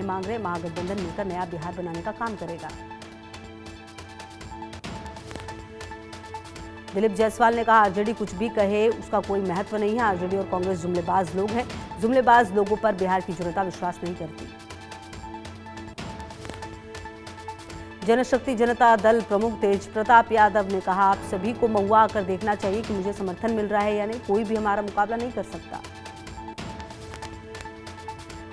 मांग रहे। महागठबंधन मिलकर नया बिहार बनाने का काम करेगा। दिलीप जायसवाल ने कहा, आरजेडी कुछ भी कहे उसका कोई महत्व नहीं है। आरजेडी और कांग्रेस जुमलेबाज लोग हैं। जुमलेबाज लोगों पर बिहार की जनता विश्वास नहीं करती। जनशक्ति जनता दल प्रमुख तेज प्रताप यादव ने कहा, आप सभी को महुआ आकर देखना चाहिए कि मुझे समर्थन मिल रहा है या नहीं। कोई भी हमारा मुकाबला नहीं कर सकता।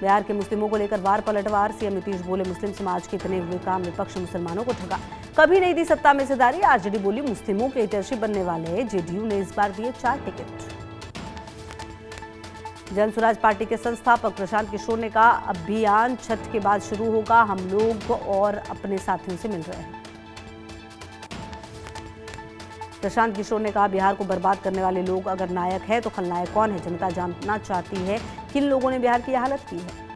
बिहार के मुस्लिमों को लेकर वार पलटवार। सीएम नीतीश बोले, मुस्लिम समाज के इतने हुए काम विपक्ष मुसलमानों को ठगा। कभी नहीं दी सत्ता में हिस्सेदारी। आरजेडी बोली, मुस्लिमों के हितैषी बनने वाले जेडीयू ने इस बार दिए 4 टिकट। जन स्वराज पार्टी के संस्थापक प्रशांत किशोर ने कहा, अभियान छठ के बाद शुरू होगा। हम लोग और अपने साथियों से मिल रहे हैं। प्रशांत किशोर ने कहा, बिहार को बर्बाद करने वाले लोग अगर नायक है तो खलनायक कौन है। जनता जानना चाहती है किन लोगों ने बिहार की हालत की है।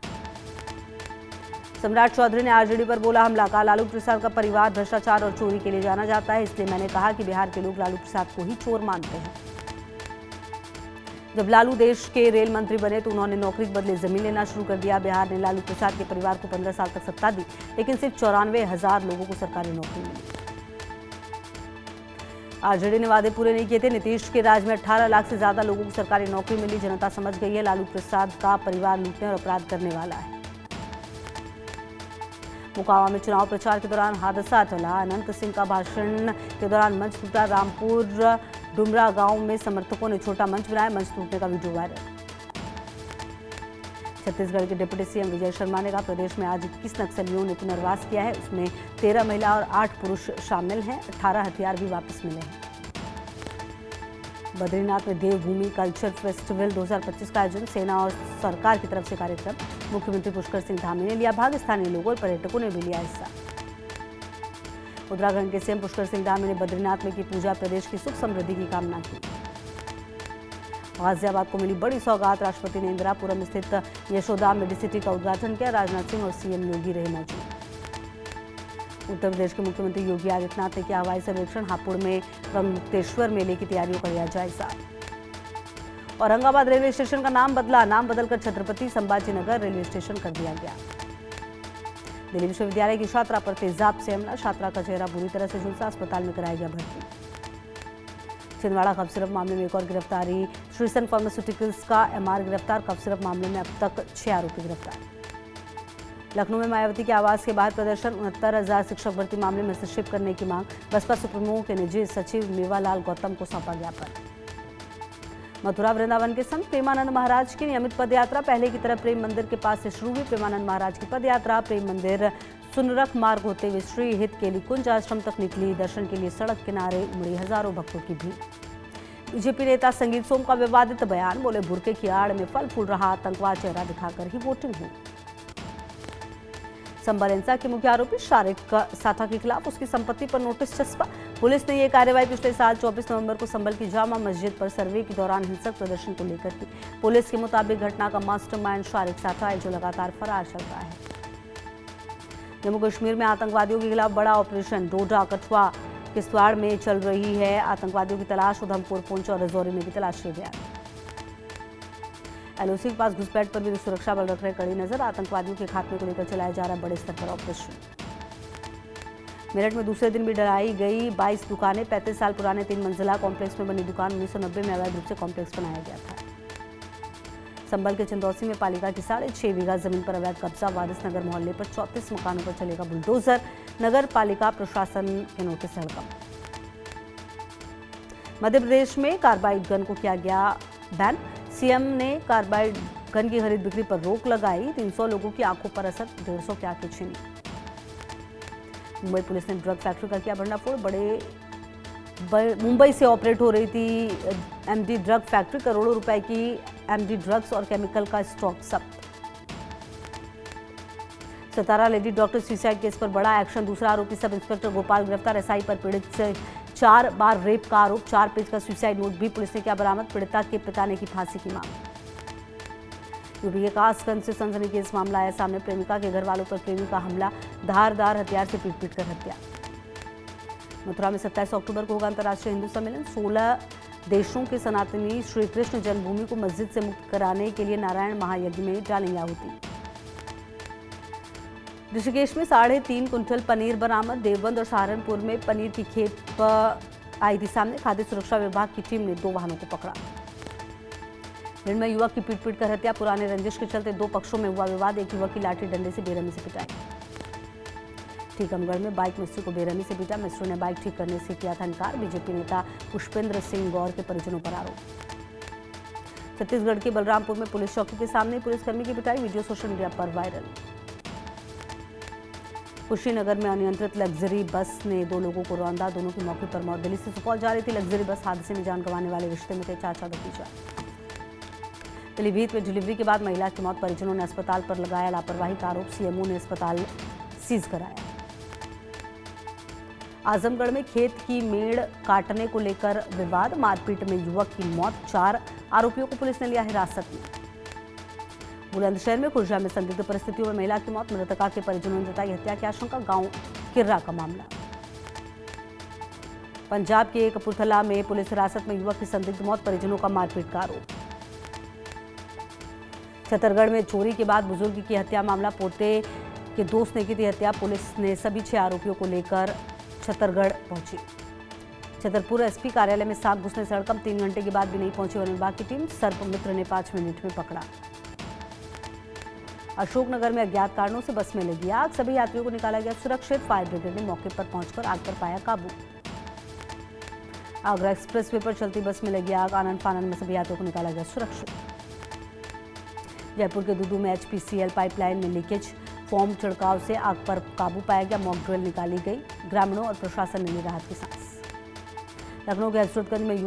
सम्राट चौधरी ने आरजेडी पर बोला हमला। कहा, लालू प्रसाद का परिवार भ्रष्टाचार और चोरी के लिए जाना जाता है, इसलिए मैंने कहा कि बिहार के लोग लालू प्रसाद को ही चोर मानते हैं। जब लालू देश के रेल मंत्री बने तो उन्होंने नौकरी के बदले जमीन लेना शुरू कर दिया। बिहार ने लालू प्रसाद के परिवार को 15 साल तक सत्ता दी, लेकिन सिर्फ 94,000 लोगों को सरकारी नौकरी मिली। आरजेडी ने वादे पूरे नहीं किए थे। नीतीश के राज में 18 लाख से ज्यादा लोगों को सरकारी नौकरी मिली। जनता समझ गई है लालू प्रसाद का परिवार लूटने और अपराध करने वाला है। मोकामा में चुनाव प्रचार के दौरान हादसा टला। अनंत सिंह का भाषण के दौरान मंच टूटा। रामपुर डुमरा गांव में समर्थकों ने छोटा मंच बनाया। मंच टूटने का वीडियो वायरल। छत्तीसगढ़ के डिप्टी सीएम विजय शर्मा ने कहा, प्रदेश में आज 21 नक्सलियों ने पुनर्वास किया है। उसमें 13 महिला और 8 पुरुष शामिल हैं। 18 हथियार भी वापस मिले हैं। बद्रीनाथ में देवभूमि कल्चर फेस्टिवल 2025 का आयोजन। सेना और सरकार की तरफ से कार्यक्रम। मुख्यमंत्री पुष्कर सिंह धामी ने लिया भाग। स्थानीय लोगों और पर्यटकों ने भी लिया हिस्सा। उत्तराखंड के सीएम पुष्कर सिंह धामी ने बद्रीनाथ में की पूजा। प्रदेश की सुख समृद्धि की कामना की। गाजियाबाद को मिली बड़ी सौगात। राष्ट्रपति ने इंदिरापुरम स्थित यशोदा मेडिसिटी का उद्घाटन किया। राजनाथ सिंह और सीएम योगी रहे मौजूद। उत्तर प्रदेश के मुख्यमंत्री योगी आदित्यनाथ ने किया हवाई सर्वेक्षण। हापुड़ में गंगतेश्वर मेले की तैयारियों का लिया जायजा। औरंगाबाद रेलवे स्टेशन का नाम बदला। नाम बदलकर छत्रपति संभाजीनगर रेलवे स्टेशन कर दिया गया। दिल्ली विश्वविद्यालय की छात्रा पर तेजाब से हमला। छात्रा का चेहरा बुरी तरह से झुलसा। अस्पताल में कराया गया भर्ती। छिंदवाड़ा कफ सिरप मामले में एक और गिरफ्तारी। श्रीसन फार्मास्यूटिकल्स का एमआर गिरफ्तार। कफ सिरप मामले में अब तक 6 आरोपी गिरफ्तार। लखनऊ में मायावती के आवास के बाहर प्रदर्शन। 69,000 शिक्षक भर्ती मामले में हस्तक्षेप करने की मांग। बसपा सुप्रीमो के निजी सचिव मेवालाल गौतम को सौंपा ज्ञापन। मथुरा वृंदावन के संत प्रेमानंद महाराज की नियमित पदयात्रा। पहले की तरह प्रेम मंदिर के पास से शुरू हुई प्रेमानंद महाराज की पदयात्रा। प्रेम मंदिर सुनरख मार्ग होते हुए श्री हित केली कुंज आश्रम तक निकली। दर्शन के लिए सड़क किनारे उमड़ी हजारों भक्तों की भीड़। बीजेपी नेता संगीत सोम का विवादित बयान। बोले, बुर्के की आड़ में फल फूल रहा आतंकवाद चेहरा दिखाकर ही वोटिंग हुई। संबल हिंसा के मुख्य आरोपी शारिक साठा के खिलाफ उसकी संपत्ति पर नोटिस चस्पा। पुलिस ने यह कार्रवाई पिछले साल 24 नवंबर को संबल की जामा मस्जिद पर सर्वे के दौरान हिंसक प्रदर्शन को लेकर की। पुलिस के मुताबिक घटना का मास्टरमाइंड शारिक साठा है, जो लगातार फरार चल रहा है। जम्मू कश्मीर में आतंकवादियों के खिलाफ बड़ा ऑपरेशन। डोडा, कठुआ, किश्तवाड़ में चल रही है आतंकवादियों की तलाश। उधमपुर, पुंछ और राजौरी में भी तलाशी अभियान। एलओसी के पास घुसपैठ पर भी सुरक्षा बल रख रहे कड़ी नजर। आतंकवादियों के खात्मे को लेकर चलाया जा रहा बड़े स्तर पर ऑपरेशन। मेरठ में दूसरे दिन भी डराई गई 22 दुकानें। 35 साल पुराने 3 मंजिला कॉम्प्लेक्स में बनी दुकान 1990 में अवैध रूप से कॉम्प्लेक्स बनाया गया था। संबल के चंदौसी में पालिका की 6.5 बीघा जमीन पर अवैध कब्जा। वारिस नगर मोहल्ले पर 34 मकानों पर चलेगा बुलडोजर। नगर पालिका प्रशासन के नोटिस हड़कंप। मध्य प्रदेश में कार्बाइड गन को किया गया बैन। सीएम ने कार्बाइड गन की खरीद बिक्री पर रोक लगाई। 300 लोगों की आंखों पर असर। 150 की आंखें छीनी। मुंबई पुलिस ने ड्रग फैक्ट्री का किया भंडाफोड़। मुंबई से ऑपरेट हो रही थी एमडी ड्रग फैक्ट्री। करोड़ों रुपए की एमडी ड्रग्स और केमिकल का स्टॉक जब्त। सतारा लेडी डॉक्टर सुसाइड केस पर बड़ा एक्शन। दूसरा आरोपी सब इंस्पेक्टर गोपाल गिरफ्तार। एसआई पर पीड़ित से 4 बार रेप का आरोप। 4 पेज का सुसाइड नोट भी पुलिस ने किया बरामद। पीड़िता के पिता ने की फांसी की मांग। यूपी के कासगंज से सनसनीखेज मामला आया सामने। प्रेमिका के घर वालों पर प्रेमी का हमला। धारदार हथियार से पीट कर हत्या। मथुरा में 27 अक्टूबर को होगा अंतर्राष्ट्रीय हिंदू सम्मेलन। 16 देशों के सनातनी श्री कृष्ण जन्मभूमि को मस्जिद से मुक्त कराने के लिए नारायण महायज्ञ में डालेंगे आहुति। ऋषिकेश में 3.5 कुंटल पनीर बरामद। देवबंद और सहारनपुर में पनीर की खेप आई थी सामने। खाद्य सुरक्षा विभाग की टीम ने 2 वाहनों को पकड़ा। भिंड में युवक की पीट कर हत्या। पुराने रंजिश के चलते 2 पक्षों में हुआ विवाद। एक युवक की लाठी डंडे से बेरहमी से पिटाई। टीकमगढ़ में बाइक मिस्त्री को बेरहमी से पीटा। मिस्त्री ने बाइक ठीक करने से किया था इनकार। बीजेपी नेता पुष्पेंद्र सिंह गौर के परिजनों पर आरोप। छत्तीसगढ़ के बलरामपुर में पुलिस चौकी के सामने पुलिसकर्मी की पिटाई। वीडियो सोशल मीडिया पर वायरल। कुशीनगर में अनियंत्रित लग्जरी बस ने 2 लोगों को रौंदा। दोनों की मौके पर मौत। दिल्ली से सुपौल जा रही थी लग्जरी बस। हादसे में जान गंवाने वाले रिश्ते में थे चाचा भतीजा। पीलीभीत में डिलीवरी के बाद महिला की मौत। परिजनों ने अस्पताल पर लगाया लापरवाही का आरोप। सीएमओ ने अस्पताल सीज कराया। आजमगढ़ में खेत की मेड़ काटने को लेकर विवाद। मारपीट में युवक की मौत। 4 आरोपियों को पुलिस ने लिया हिरासत में। बुलंदशहर में खुर्जा में संदिग्ध परिस्थितियों में महिला की मौत। मृतका के परिजनों ने जताई हत्या की आशंका। गांव किर्रा का मामला। पंजाब के कपूरथला में पुलिस हिरासत में युवक की संदिग्ध मौत। परिजनों का मारपीट का आरोप। छत्तीसगढ़ में चोरी के बाद बुजुर्ग की हत्या मामला। पोते के दोस्त ने की थी हत्या। पुलिस ने सभी 6 आरोपियों को लेकर छत्तीसगढ़ पहुंची। छतरपुर एसपी कार्यालय में सांप घुसने से हड़कंप। 3 घंटे के बाद भी नहीं पहुंची वन विभाग की टीम। सर्प मित्र ने 5 मिनट में पकड़ा। अशोकनगर में अज्ञात कारणों से बस में लगी आग। सभी यात्रियों को निकाला गया सुरक्षित। फायर ब्रिगेड ने मौके पर पहुंचकर आग पर पाया काबू। आगरा एक्सप्रेसवे पर चलती बस में लगी आग। आनंद फानंद में सभी यात्रियों को निकाला गया सुरक्षित। जयपुर के दुदू में एचपीसीएल पाइपलाइन में लीकेज। फॉर्म छिड़काव से आग पर काबू पाया गया। मॉक ड्रिल निकाली गई। ग्रामीणों और प्रशासन ने ली राहत की सांस। लखनऊ के हजरतगंज में युवक